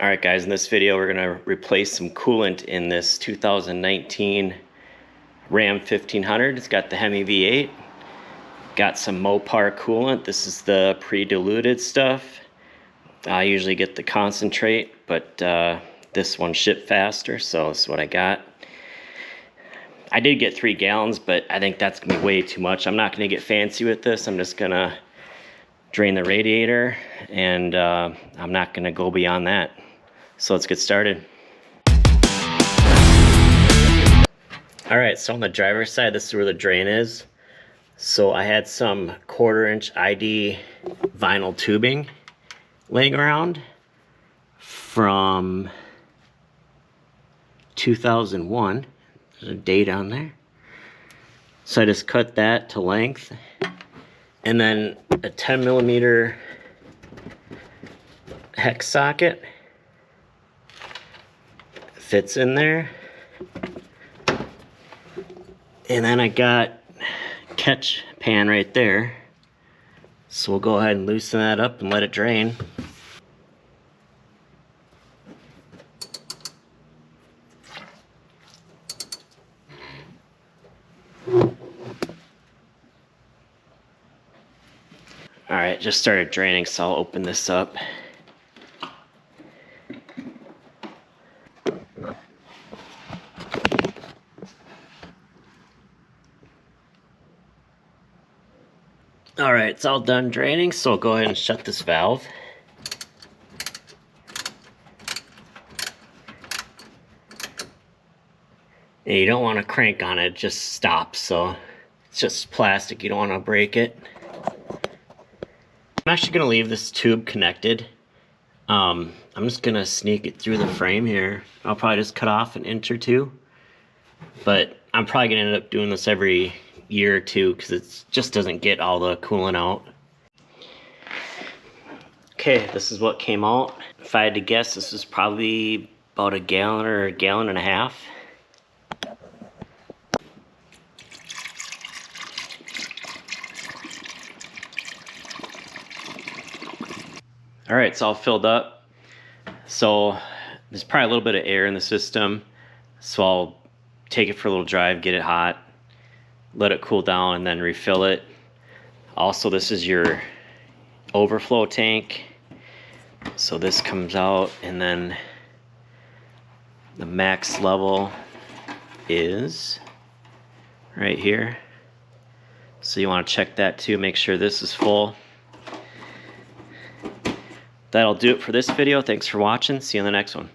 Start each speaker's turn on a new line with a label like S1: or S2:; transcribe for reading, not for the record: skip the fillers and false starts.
S1: Alright guys, in this video we're going to replace some coolant in this 2019 Ram 1500. It's got the Hemi V8. Got some Mopar coolant. This is the pre-diluted stuff. I usually get the concentrate, but this one shipped faster, so this is what I got. I did get 3 gallons, but I think that's going to be way too much. I'm not going to get fancy with this. I'm just going to drain the radiator, and I'm not going to go beyond that. So let's get started. Alright, so on the driver's side, this is where the drain is. So I had some 1/4-inch ID vinyl tubing laying around from 2001. There's a date on there. So I just cut that to length. And then a 10mm hex socket fits in there. And then I got catch pan right there. So we'll go ahead and loosen that up and let it drain. Alright, just started draining, so I'll open this up. Alright, it's all done draining, so I'll go ahead and shut this valve. And you don't want to crank on it, it just stops, so it's just plastic, you don't want to break it. I'm actually going to leave this tube connected. I'm just going to sneak it through the frame here. I'll probably just cut off an inch or two. But I'm probably going to end up doing this every year or two because it just doesn't get all the coolant out. Okay, this is what came out. If I had to guess, this is probably about a gallon or a gallon and a half. Alright, it's all filled up. So there's probably a little bit of air in the system. So I'll take it for a little drive, get it hot, let it cool down, and then refill it. Also, this is your overflow tank. So this comes out, and then the max level is right here. So you want to check that too, make sure this is full. That'll do it for this video. Thanks for watching. See you in the next one.